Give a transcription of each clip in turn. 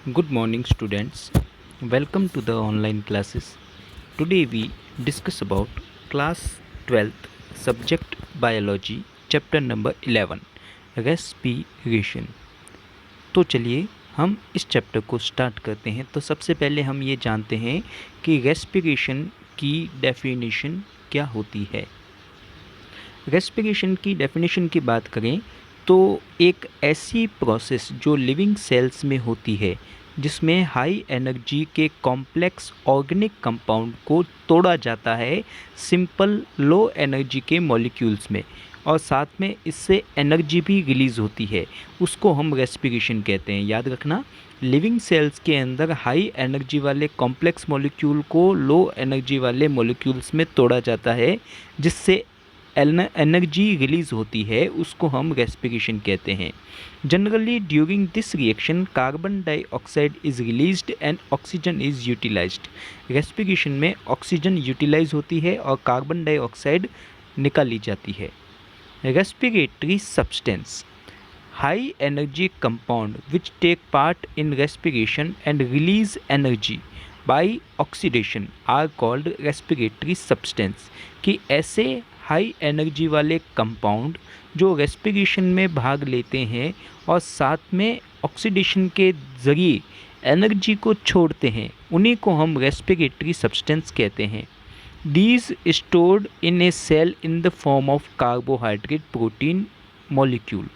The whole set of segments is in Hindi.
Good morning, students. Welcome to the online classes. Today we discuss about class 12th subject biology chapter number 11 respiration. तो चलिए हम इस चैप्टर को स्टार्ट करते हैं। तो सबसे पहले हम ये जानते हैं कि रेस्पिरेशन की डेफिनेशन क्या होती है। रेस्पिरेशन की डेफिनेशन की बात करें तो एक ऐसी प्रोसेस जो लिविंग सेल्स में होती है जिसमें हाई एनर्जी के कॉम्प्लेक्स ऑर्गेनिक कंपाउंड को तोड़ा जाता है सिंपल लो एनर्जी के मॉलिक्यूल्स में, और साथ में इससे एनर्जी भी रिलीज़ होती है, उसको हम रेस्पिरेशन कहते हैं। याद रखना, लिविंग सेल्स के अंदर हाई एनर्जी वाले कॉम्प्लेक्स मॉलिक्यूल को लो एनर्जी वाले मॉलिक्यूल्स में तोड़ा जाता है, जिससे एनर्जी रिलीज़ होती है, उसको हम रेस्पिरेशन कहते हैं। Generally during this reaction carbon dioxide is released and oxygen is utilized. Respiration में ऑक्सीजन यूटिलाइज होती है और कार्बन डाइऑक्साइड निकाली जाती है। Respiratory substance, high energy compound which take part in respiration and release energy by oxidation are called respiratory substance. कि ऐसे हाई एनर्जी वाले कंपाउंड जो रेस्पिरेशन में भाग लेते हैं और साथ में ऑक्सीडेशन के ज़रिए एनर्जी को छोड़ते हैं, उन्हीं को हम रेस्पिरेटरी सब्सटेंस कहते हैं। These stored in a cell in the form of carbohydrate protein molecule.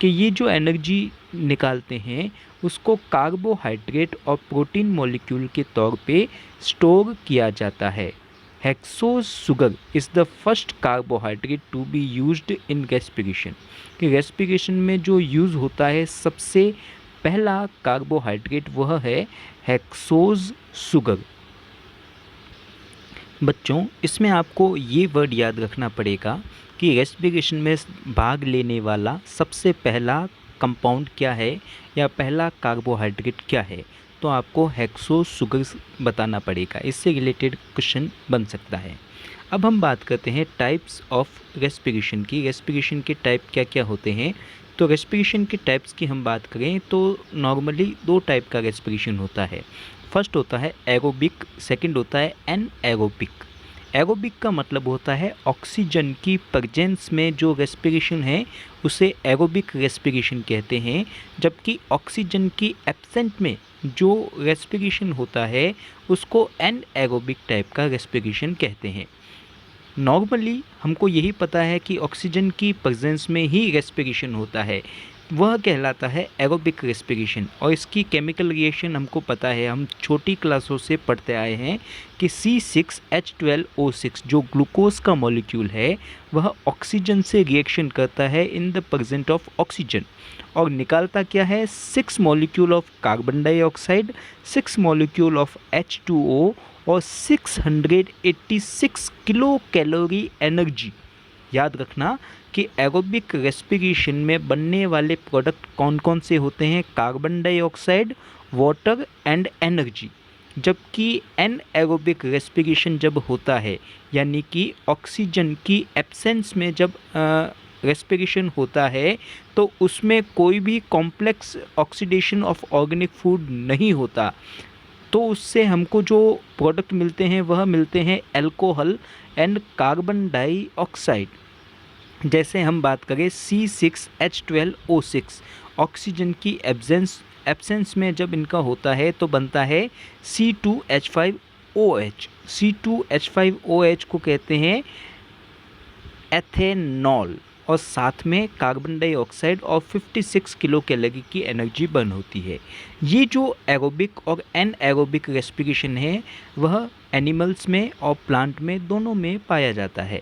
कि ये जो एनर्जी निकालते हैं उसको कार्बोहाइड्रेट और प्रोटीन मॉलिक्यूल के तौर पे स्टोर किया जाता है। Hexose sugar is the first carbohydrate to be used in respiration. कि रेस्पिरेशन में जो यूज़ होता है सबसे पहला कार्बोहाइड्रेट वह है हेक्सोज शुगर। बच्चों, इसमें आपको ये वर्ड याद रखना पड़ेगा कि रेस्पिरेशन में भाग लेने वाला सबसे पहला कंपाउंड क्या है या पहला कार्बोहाइड्रेट क्या है, तो आपको हेक्सोज शुगर बताना पड़ेगा। इससे रिलेटेड क्वेश्चन बन सकता है। अब हम बात करते हैं टाइप्स ऑफ रेस्पिरेशन की। रेस्पिरेशन के टाइप क्या क्या होते हैं। तो रेस्पिरेशन के टाइप्स की हम बात करें तो नॉर्मली दो टाइप का रेस्पिरेशन होता है। फर्स्ट होता है एरोबिक, सेकंड होता है एनएरोबिक। एरोबिक का मतलब होता है ऑक्सीजन की प्रेजेंस में जो रेस्पिरेशन है उसे एरोबिक रेस्पिरेशन कहते हैं, जबकि ऑक्सीजन की एब्सेंट में जो रेस्पिरेशन होता है उसको एनएरोबिक टाइप का रेस्पिरेशन कहते हैं। नॉर्मली हमको यही पता है कि ऑक्सीजन की प्रेजेंस में ही रेस्पिरेशन होता है, वह कहलाता है एरोबिक रेस्पिरेशन। और इसकी केमिकल रिएक्शन हमको पता है, हम छोटी क्लासों से पढ़ते आए हैं कि C6H12O6 जो ग्लूकोज का मॉलिक्यूल है वह ऑक्सीजन से रिएक्शन करता है in the present of oxygen, और निकालता क्या है 6 molecule of carbon dioxide, 6 molecule of H2O और 686 किलो कैलोरी एनर्जी। याद रखना कि एरोबिक रेस्पिरेशन में बनने वाले प्रोडक्ट कौन कौन से होते हैं, carbon dioxide, water and energy. जबकि एनएरोबिक रेस्पिरेशन जब होता है यानी कि ऑक्सीजन की एब्सेंस में जब रेस्पिरेशन होता है तो उसमें कोई भी complex oxidation of organic food नहीं होता, तो उससे हमको जो प्रोडक्ट मिलते हैं वह मिलते हैं अल्कोहल एंड कार्बन डाइऑक्साइड। जैसे हम बात करें C6H12O6 ऑक्सीजन की एब्सेंस में जब इनका होता है तो बनता है C2H5OH। C2H5OH को कहते हैं एथेनॉल, और साथ में कार्बन डाइऑक्साइड और 56 किलो कैलोरी की एनर्जी बर्न होती है। ये जो एरोबिक और एनएरोबिक रेस्पिरेशन है वह एनिमल्स में और प्लांट में दोनों में पाया जाता है।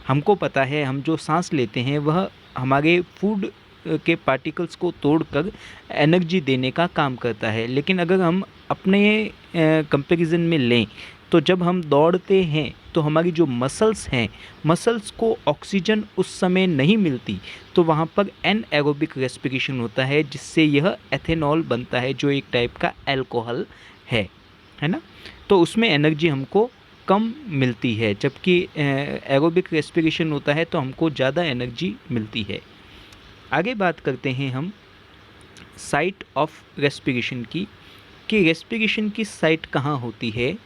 हमको पता है हम जो सांस लेते हैं वह हमारे फूड के पार्टिकल्स को तोड़कर एनर्जी देने का काम करता है, लेकिन अगर हम अपने कंपैरिजन में लें तो जब हम दौड़ते हैं तो हमारी जो मसल्स हैं, मसल्स को ऑक्सीजन उस समय नहीं मिलती, तो वहाँ पर एनएरोबिक रेस्पिरेशन होता है जिससे यह एथेनॉल बनता है जो एक टाइप का अल्कोहल है ना। तो उसमें एनर्जी हमको कम मिलती है, जबकि एरोबिक रेस्पिरेशन होता है तो हमको ज़्यादा एनर्जी मिलती है। आगे बात करते हैं हम साइट ऑफ रेस्पिरेशन की। कि रेस्पिरेशन की साइट कहाँ होती है।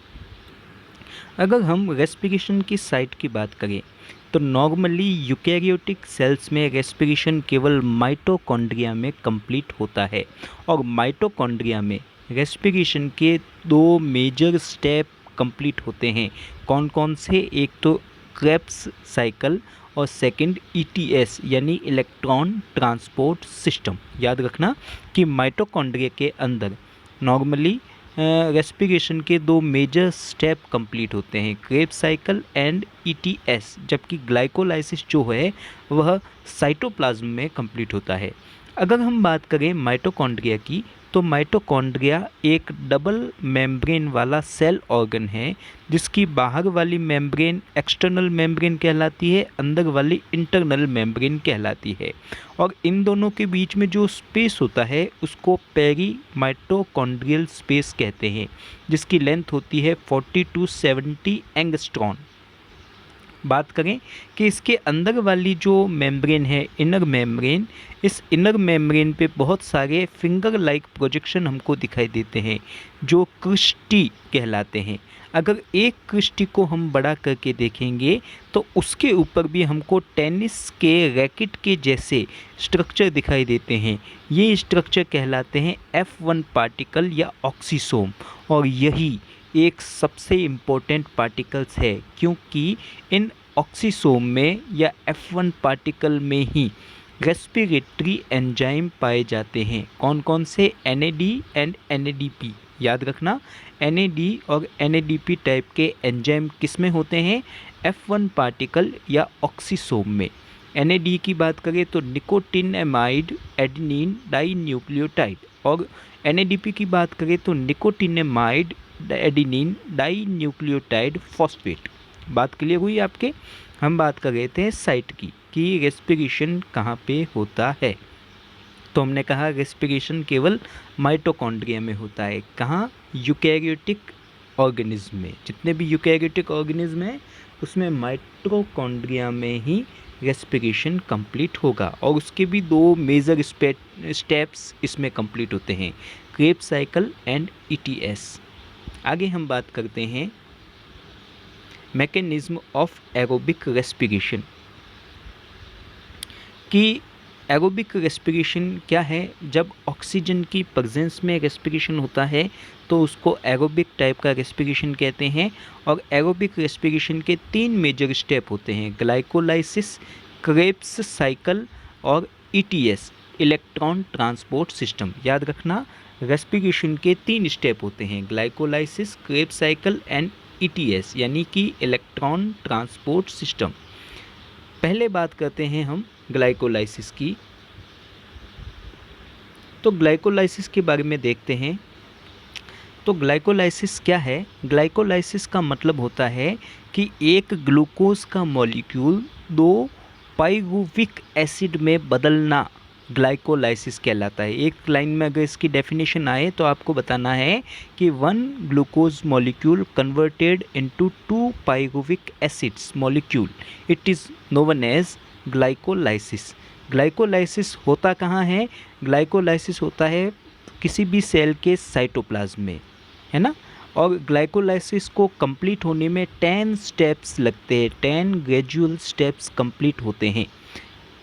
अगर हम रेस्पिरेशन की साइट की बात करें तो नॉर्मली यूकैरियोटिक सेल्स में रेस्पिरेशन केवल माइटोकॉन्ड्रिया में कंप्लीट होता है और माइटोकॉन्ड्रिया में रेस्पिरेशन के दो मेजर स्टेप कंप्लीट होते हैं। कौन कौन से? एक तो क्रेब्स साइकिल और सेकंड ईटीएस यानी इलेक्ट्रॉन ट्रांसपोर्ट सिस्टम। याद रखना कि माइटोकॉन्ड्रिया के अंदर नॉर्मली रेस्पिरेशन के दो मेजर स्टेप कंप्लीट होते हैं, क्रेब्स साइकिल एंड ईटीएस, जबकि ग्लाइकोलाइसिस जो है वह साइटोप्लाज्म में कंप्लीट होता है। अगर हम बात करें माइटोकॉन्ड्रिया की तो माइटोकॉन्ड्रिया एक डबल मेम्ब्रेन वाला सेल ऑर्गन है जिसकी बाहर वाली मेम्ब्रेन एक्सटर्नल मेम्ब्रेन कहलाती है, अंदर वाली इंटरनल मेम्ब्रेन कहलाती है। और इन दोनों के बीच में जो स्पेस होता है उसको पेरी माइटोकॉन्ड्रियल स्पेस कहते हैं, जिसकी लेंथ होती है 40 to 70 एंगस्ट्रॉन। बात करें कि इसके अंदर वाली जो मेम्ब्रेन है इनर मेम्ब्रेन, इस इनर मेम्ब्रेन पे बहुत सारे फिंगर लाइक प्रोजेक्शन हमको दिखाई देते हैं जो क्रिस्टी कहलाते हैं। अगर एक क्रिस्टी को हम बड़ा करके देखेंगे तो उसके ऊपर भी हमको टेनिस के रैकेट के जैसे स्ट्रक्चर दिखाई देते हैं। ये स्ट्रक्चर कहलाते हैं F1 पार्टिकल या ऑक्सीसोम, और यही एक सबसे इम्पोर्टेंट पार्टिकल्स है क्योंकि इन ऑक्सीसोम में या F1 पार्टिकल में ही रेस्पिरेटरी एंजाइम पाए जाते हैं। कौन कौन से? NAD and NADP। याद रखना NAD और NADP टाइप के एंजाइम किस में होते हैं? F1 पार्टिकल या ऑक्सीसोम में। NAD की बात करें तो निकोटिनेमाइड एडेनिन डाई न्यूक्लियोटाइड, और NADP की बात करें तो nicotinamide adenine di nucleotide phosphate. बात क्लियर हुई आपके? हम बात कर रहे थे साइट की कि रेस्पिरेशन कहाँ पे होता है। तो हमने कहा रेस्पिरेशन केवल माइटोकॉन्ड्रिया में होता है। कहाँ? यूकैरियोटिक ऑर्गेनिज्म में। जितने भी यूकैरियोटिक ऑर्गेनिज्म हैं उसमें माइटोकॉन्ड्रिया में ही रेस्पिरेशन कंप्लीट होगा, और उसके भी दो मेजर स्टेप्स इसमें कंप्लीट होते हैं, क्रेब्स साइकिल एंड ईटीएस। आगे हम बात करते हैं मैकेनिज्म ऑफ एरोबिक रेस्पिरेशन कि एरोबिक रेस्पिरेशन क्या है। जब ऑक्सीजन की प्रेजेंस में रेस्पिरेशन होता है तो उसको एरोबिक टाइप का रेस्पिरेशन कहते हैं। और एरोबिक रेस्पिरेशन के तीन मेजर स्टेप होते हैं, ग्लाइकोलाइसिस, क्रेब्स साइकिल और ईटीएस इलेक्ट्रॉन ट्रांसपोर्ट सिस्टम। याद रखना रेस्पिरेशन के तीन स्टेप होते हैं, glycolysis, Krebs cycle and ETS यानी कि इलेक्ट्रॉन ट्रांसपोर्ट सिस्टम। पहले बात करते हैं हम ग्लाइकोलाइसिस की। तो ग्लाइकोलाइसिस के बारे में देखते हैं। तो ग्लाइकोलाइसिस क्या है? ग्लाइकोलाइसिस का मतलब होता है कि एक ग्लूकोज का मॉलिक्यूल दो पाइरुविक एसिड में बदलना ग्लाइकोलाइसिस कहलाता है। एक लाइन में अगर इसकी डेफिनेशन आए तो आपको बताना है कि one glucose molecule converted into two pyruvic acids molecule, it is known as glycolysis. Glycolysis होता कहाँ है? ग्लाइकोलाइसिस होता है किसी भी सेल के साइटोप्लाज्म में, है ना। और ग्लाइकोलाइसिस को कंप्लीट होने में 10 स्टेप्स लगते हैं, 10 ग्रेजुअल स्टेप्स कंप्लीट होते हैं।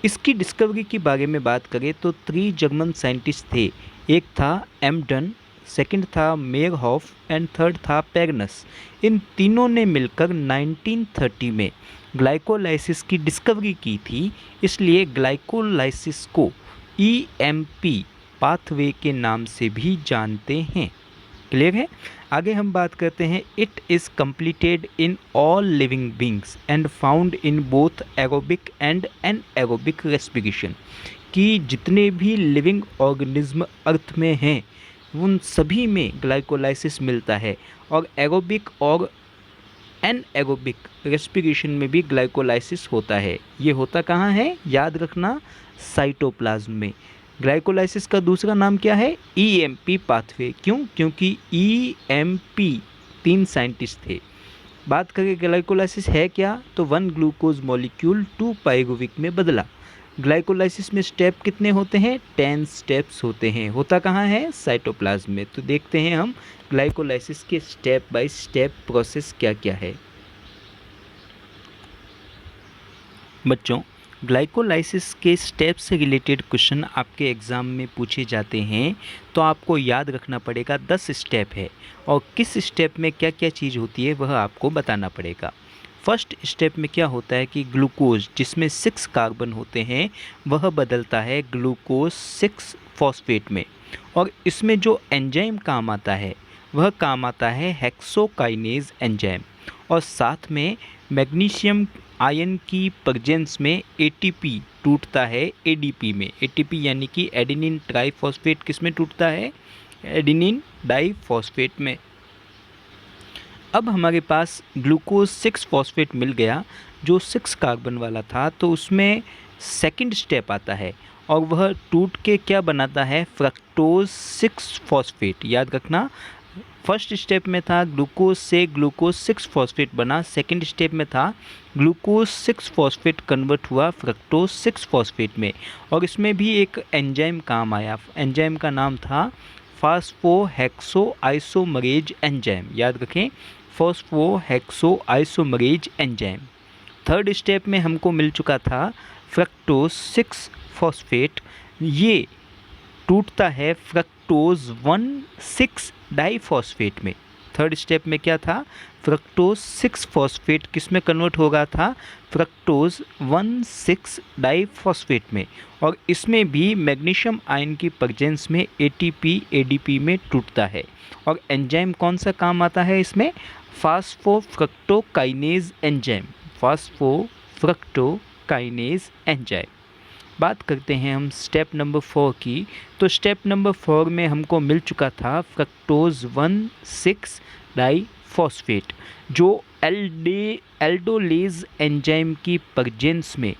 इसकी डिस्कवरी के बारे में बात करें तो 3 जर्मन साइंटिस्ट थे। एक था एमडन, सेकंड था मेयरहॉफ एंड थर्ड था पेगनस। इन तीनों ने मिलकर 1930 में ग्लाइकोलाइसिस की डिस्कवरी की थी, इसलिए ग्लाइकोलाइसिस को EMP पाथवे के नाम से भी जानते हैं। क्लियर है? आगे हम बात करते हैं, it is completed in all living beings and found in both aerobic and anaerobic respiration, कि जितने भी लिविंग ऑर्गेनिज्म अर्थ में हैं उन सभी में ग्लाइकोलाइसिस मिलता है, और एरोबिक और एनएरोबिक रेस्पिरेशन में भी ग्लाइकोलाइसिस होता है। ये होता कहाँ है? याद रखना साइटोप्लाज्म में। ग्लाइकोलाइसिस का दूसरा नाम क्या है? EMP pathway. क्यों? क्योंकि EMP 3 साइंटिस्ट थे। बात करें ग्लाइकोलाइसिस है क्या, तो 1 ग्लूकोज मॉलिक्यूल 2 पाइरुविक में बदला। ग्लाइकोलाइसिस में स्टेप कितने होते हैं? 10 स्टेप्स होते हैं। होता कहाँ है? साइटोप्लाज्म में। तो देखते हैं हम ग्लाइकोलाइसिस के स्टेप बाय स्टेप प्रोसेस क्या क्या है। बच्चों, ग्लाइकोलाइसिस के स्टेप से रिलेटेड क्वेश्चन आपके एग्ज़ाम में पूछे जाते हैं तो आपको याद रखना पड़ेगा 10 स्टेप है और किस स्टेप में क्या क्या चीज़ होती है वह आपको बताना पड़ेगा। फर्स्ट स्टेप में क्या होता है कि ग्लूकोज जिसमें 6 कार्बन होते हैं वह बदलता है ग्लूकोज 6 फॉस्फेट में, और इसमें जो एंजाइम काम आता है वह काम आता है हेक्सोकाइनेज एंजाइम, और साथ में मैग्नीशियम आयन की प्रेजेंस में एटीपी टूटता है एडीपी में। एटीपी यानी कि एडेनिन ट्राइफॉस्फेट किस में टूटता है? एडेनिन डाइफॉस्फेट में। अब हमारे पास ग्लूकोज 6 फॉस्फेट मिल गया जो 6 कार्बन वाला था, तो उसमें सेकंड स्टेप आता है और वह टूट के क्या बनाता है? Fructose 6 phosphate. याद रखना, फर्स्ट स्टेप में था ग्लूकोज से ग्लूकोज 6 फॉस्फेट बना, सेकंड स्टेप में था ग्लूकोज 6 फॉस्फेट कन्वर्ट हुआ फ्रक्टोज 6 फॉस्फेट में, और इसमें भी एक एंजाइम काम आया। एंजाइम का नाम था फास्फोहेक्सो आइसोमरेज एंजाइम। याद रखें, फास्फोहेक्सो आइसोमरेज एंजाइम। थर्ड स्टेप में हमको मिल चुका था फ्रक्टोज 6 फॉस्फेट, ये टूटता है फ्रक्टोज 1,6 डाइफॉस्फेट में। थर्ड स्टेप में क्या था? फ्रक्टोज 6 फॉस्फेट किस में कन्वर्ट हो गया था? फ्रक्टोज 1,6 डाइफॉस्फेट में, और इसमें भी मैग्नीशियम आयन की प्रेजेंस में एटीपी एडीपी में टूटता है। और एंजाइम कौन सा काम आता है इसमें? फास्फोफ्रक्टोकाइनेज एंजाइम। फास्फोफ्रक्टोकाइनेज एंजाइम। बात करते हैं हम स्टेप नंबर 4 की। तो स्टेप नंबर 4 में हमको मिल चुका था फ्रक्टोज 1,6 डाइफॉस्फेट, जो एल्डोलेज एंजाइम की प्रेजेंस में,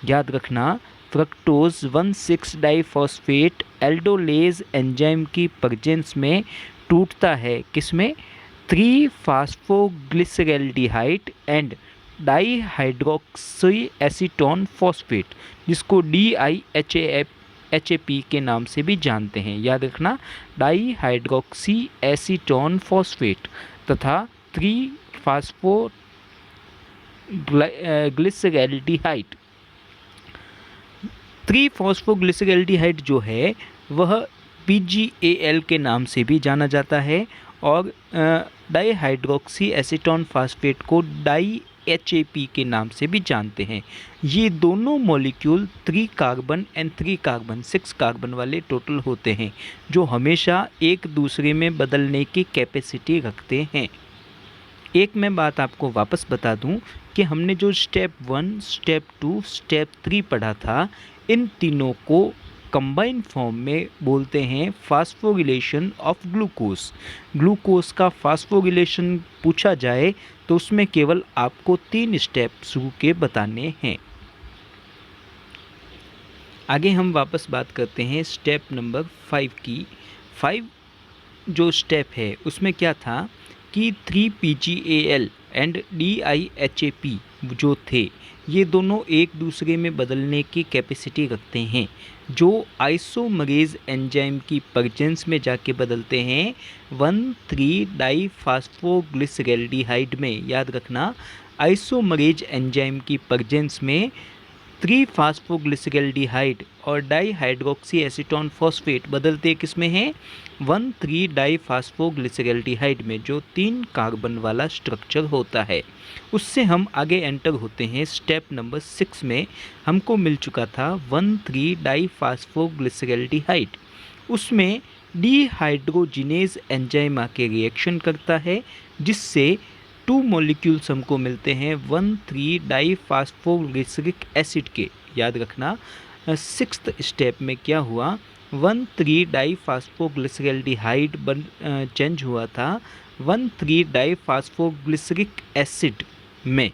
याद रखना, फ्रक्टोज 1,6 डाइफॉस्फेट एल्डोलेज एंजाइम की प्रेजेंस में टूटता है किसमें? 3 फास्फोग्लिसरैल्डिहाइड एंड डाईहाइड्रोक्सी एसीटोन फॉस्फेट, जिसको DIHAP के नाम से भी जानते हैं। याद रखना, डाईहाइड्रोक्सी एसीटोन फॉस्फेट तथा 3 फास्फोग्लिसरैल्डिहाइड। 3 फास्फोग्लिसरैल्डिहाइड जो है वह PGAL के नाम से भी जाना जाता है, और डाईहाइड्रोक्सी एसीटोन फास्फेट को DIHAP के नाम से भी जानते हैं। ये दोनों molecule 3 carbon and 3 carbon 6 carbon वाले टोटल होते हैं, जो हमेशा एक दूसरे में बदलने की कैपेसिटी रखते हैं। एक मैं बात आपको वापस बता दूं कि हमने जो स्टेप 1, स्टेप 2, स्टेप 3 पढ़ा था, इन तीनों को कंबाइन फॉर्म में बोलते हैं फास्फोरिलेशन ऑफ ग्लूकोज। ग्लूकोज का फास्फोरिलेशन पूछा जाए तो उसमें केवल आपको 3 स्टेप शुरू के बताने हैं। आगे हम वापस बात करते हैं स्टेप नंबर 5 की। 5 जो स्टेप है उसमें क्या था कि 3PGAL एंड DIHAP जो थे, ये दोनों एक दूसरे में बदलने की कैपेसिटी रखते हैं, जो आइसोमरेज एंजाइम की प्रेजेंस में जाके बदलते हैं 1,3 डाइफास्फोग्लिसरैल्डिहाइड में। याद रखना, आइसोमरेज एंजाइम की प्रेजेंस में 3 फास्फोग्लिसरैल्डिहाइड और डाईहाइड्रोक्सी एसीटोन फॉस्फेट बदलते किस में हैं? 1,3 डाइफास्फोग्लिसरैल्डिहाइड में, जो 3 कार्बन वाला स्ट्रक्चर होता है। उससे हम आगे एंटर होते हैं स्टेप नंबर 6 में। हमको मिल चुका था 1,3 डाइफास्फोग्लिसरैल्डिहाइड, उसमें डिहाइड्रोजिनेज एंजाइम आके रिएक्शन करता है, जिससे 2 मॉलिक्यूल्स हमको मिलते हैं 1,3 डाइफास्फोग्लिसरिक एसिड के। याद रखना, 6th स्टेप में क्या हुआ? 1,3 डाइफास्फोग्लिसरैल्डिहाइड चेंज हुआ था 1,3 डाइफास्फोग्लिसरिक एसिड में,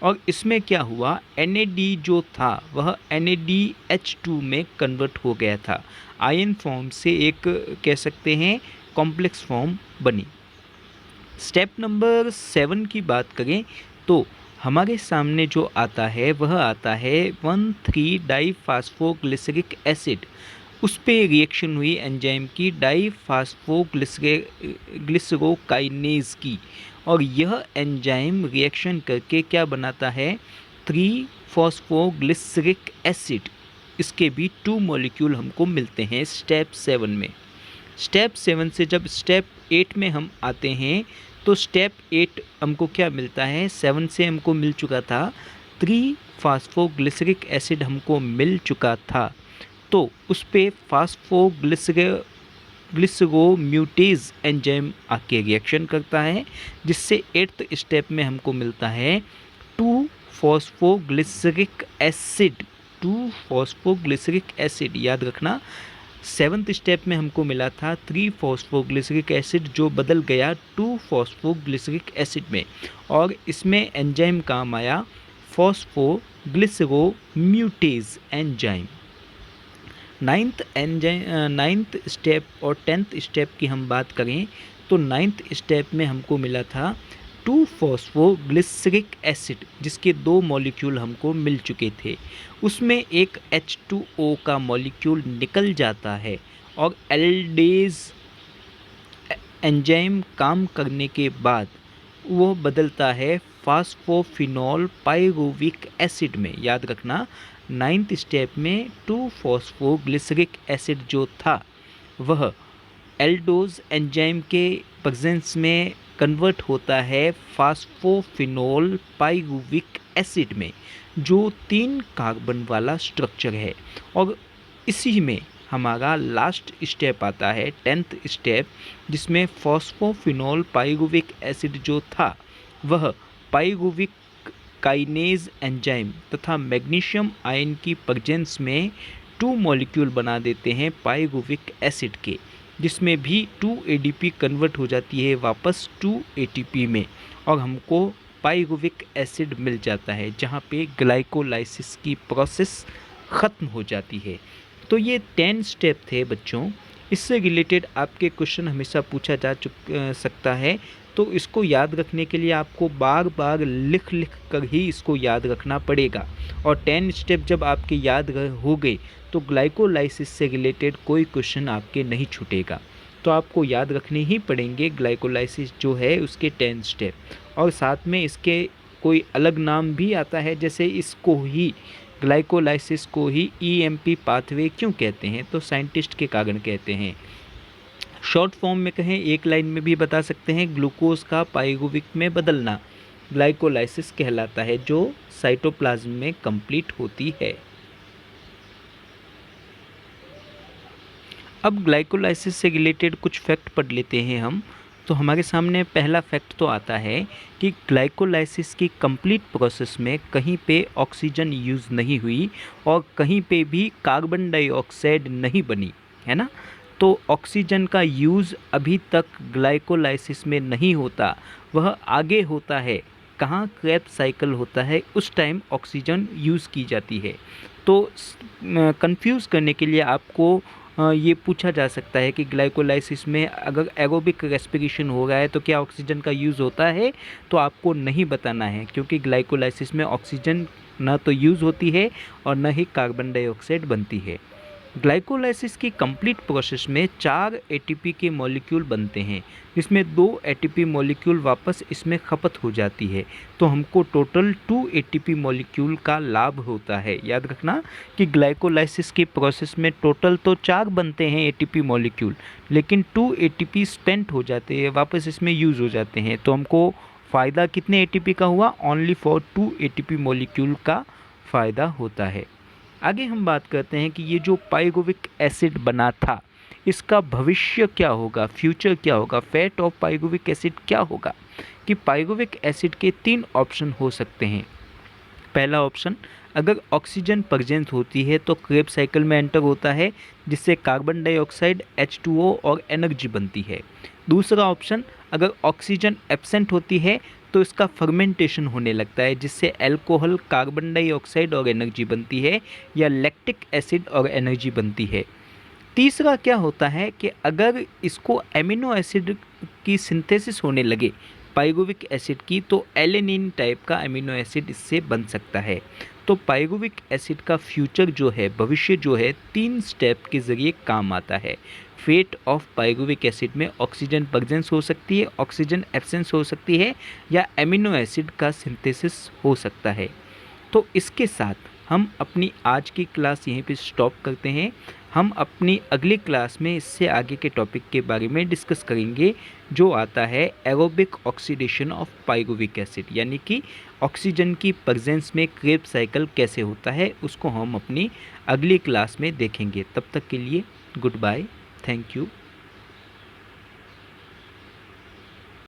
और इसमें क्या हुआ? NAD जो था वह NADH2 में कन्वर्ट हो गया था। आयन फॉर्म से एक कह सकते हैं कॉम्प्लेक्स फॉर्म बनी। स्टेप नंबर 7 की बात करें तो हमारे सामने जो आता है वह आता है 1,3-डाईफास्फोग्लिसरिक एसिड। उस पे रिएक्शन हुई एंजाइम की डाईफास्फोग्लिसरोकाइनेज की, और यह एंजाइम रिएक्शन करके क्या बनाता है, 3-फॉस्फोग्लिसरिक एसिड। इसके भी 2 मॉलिक्यूल हमको मिलते हैं स्टेप 7 में। स्टेप 7 से जब स्टेप 8 में हम आते हैं तो स्टेप 8 हमको क्या मिलता है, 7 से हमको मिल चुका था 3-फास्फोग्लिसरिक एसिड हमको मिल चुका था, तो उस पे फास्फोग्लिसरोम्यूटेज एंजाइम आके रिएक्शन करता है, जिससे 8th स्टेप में हमको मिलता है 2-फॉस्फोग्लिसरिक एसिड। 2-फॉस्फोग्लिसरिक एसिड याद रखना, 7th स्टेप में हमको मिला था 3-फॉस्फोग्लिसरिक एसिड जो बदल गया 2-फॉस्फोग्लिसरिक एसिड में, और इसमें एंजाइम काम आया फॉस्फोग्लिसरोम्यूटेज एंजाइम। 9th स्टेप और 10th स्टेप की हम बात करें तो 9th स्टेप में हमको मिला था 2-फॉस्फोग्लिसरिक एसिड, जिसके 2 मॉलिक्यूल हमको मिल चुके थे। उसमें एक H2O का मॉलिक्यूल निकल जाता है और एल्डेज एंजाइम काम करने के बाद वो बदलता है फास्फोफिनॉल पाइरुविक एसिड में। याद रखना, 9th स्टेप में 2-फॉस्फोग्लिसरिक एसिड जो था वह एल्डोज एंजाइम के प्रेजेंस में कन्वर्ट होता है फास्फोफिनॉल पाइरुविक एसिड में, जो 3 कार्बन वाला स्ट्रक्चर है। और इसी में हमारा लास्ट स्टेप आता है 10th स्टेप, जिसमें फॉस्फोफिनॉल पाइरुविक एसिड जो था वह पाइरुविक काइनेज एंजाइम तथा मैग्नीशियम आयन की प्रेजेंस में 2 मॉलिक्यूल बना देते हैं पाइरुविक एसिड के, जिसमें भी 2 ADP कन्वर्ट हो जाती है वापस 2 ATP में, और हमको पाइरुविक एसिड मिल जाता है, जहाँ पे ग्लाइकोलाइसिस की प्रोसेस ख़त्म हो जाती है। तो ये 10 स्टेप थे बच्चों। इससे रिलेटेड आपके क्वेश्चन हमेशा पूछा जा सकता है, तो इसको याद रखने के लिए आपको बार बार लिख कर ही इसको याद रखना पड़ेगा। और 10 स्टेप जब आपके याद हो गए तो ग्लाइकोलाइसिस से रिलेटेड कोई क्वेश्चन आपके नहीं छूटेगा। तो आपको याद रखने ही पड़ेंगे ग्लाइकोलाइसिस जो है उसके 10 स्टेप, और साथ में इसके कोई अलग नाम भी आता है, जैसे इसको ही ग्लाइकोलाइसिस को ही EMP पाथवे क्यों कहते हैं, तो साइंटिस्ट के कारण कहते हैं। शॉर्ट फॉर्म में कहें, एक लाइन में भी बता सकते हैं, ग्लूकोज का पाइरुविक में बदलना ग्लाइकोलाइसिस कहलाता है, जो साइटोप्लाज्म में कंप्लीट होती है। अब ग्लाइकोलाइसिस से रिलेटेड कुछ फैक्ट पढ़ लेते हैं हम। तो हमारे सामने पहला फैक्ट तो आता है कि ग्लाइकोलाइसिस की कंप्लीट प्रोसेस में कहीं पे ऑक्सीजन यूज़ नहीं हुई और कहीं पे भी कार्बन डाइऑक्साइड नहीं बनी, है ना। तो ऑक्सीजन का यूज़ अभी तक ग्लाइकोलाइसिस में नहीं होता, वह आगे होता है। कहाँ क्रेब्स साइकिल होता है उस टाइम ऑक्सीजन यूज़ की जाती है। तो कंफ्यूज करने के लिए आपको ये पूछा जा सकता है कि ग्लाइकोलाइसिस में अगर एरोबिक रेस्पिरेशन हो रहा है तो क्या ऑक्सीजन का यूज़ होता है, तो आपको नहीं बताना है, क्योंकि ग्लाइकोलाइसिस में ऑक्सीजन ना तो यूज़ होती है और न ही कार्बन डाइऑक्साइड बनती है। ग्लाइकोलाइसिस की कंप्लीट प्रोसेस में 4 ATP के मॉलिक्यूल बनते हैं, जिसमें 2 ATP मॉलिक्यूल वापस इसमें खपत हो जाती है, तो हमको टोटल 2 ATP मॉलिक्यूल का लाभ होता है। याद रखना कि ग्लाइकोलाइसिस की प्रोसेस में टोटल तो 4 बनते हैं ATP मॉलिक्यूल, लेकिन 2 ATP स्पेंट हो जाते हैं, वापस इसमें यूज़ हो जाते हैं, तो हमको फ़ायदा कितने ATP का हुआ, ओनली फॉर 2 ATP मॉलिक्यूल का फ़ायदा होता है। आगे हम बात करते हैं कि ये जो पाइरुविक एसिड बना था इसका भविष्य क्या होगा, फ्यूचर क्या होगा, फेट ऑफ पाइरुविक एसिड क्या होगा। कि पाइरुविक एसिड के 3 ऑप्शन हो सकते हैं। पहला ऑप्शन, अगर ऑक्सीजन प्रेजेंट होती है तो क्रेब्स साइकिल में एंटर होता है, जिससे कार्बन डाइऑक्साइड H2O और एनर्जी बनती है। दूसरा ऑप्शन, अगर ऑक्सीजन एब्सेंट होती है तो इसका फर्मेंटेशन होने लगता है, जिससे अल्कोहल, कार्बन डाइऑक्साइड और एनर्जी बनती है, या लैक्टिक एसिड और एनर्जी बनती है। तीसरा क्या होता है कि अगर इसको एमिनो एसिड की सिंथेसिस होने लगे पाइरुविक एसिड की, तो एलेनिन टाइप का अमीनो एसिड इससे बन सकता है। तो पाइरुविक एसिड का फ्यूचर जो है, भविष्य जो है, 3 स्टेप के ज़रिए काम आता है। फेट ऑफ पाइरुविक एसिड में ऑक्सीजन प्रेजेंस हो सकती है, ऑक्सीजन एब्सेंस हो सकती है, या एमिनो एसिड का सिंथेसिस हो सकता है। तो इसके साथ हम अपनी आज की क्लास यहीं पे स्टॉप करते हैं। हम अपनी अगली क्लास में इससे आगे के टॉपिक के बारे में डिस्कस करेंगे, जो आता है aerobic oxidation of pyruvic acid, यानी कि ऑक्सीजन की प्रेजेंस में क्रेब्स साइकिल कैसे होता है, उसको हम अपनी अगली क्लास में देखेंगे। तब तक के लिए गुड बाय, थैंक यू।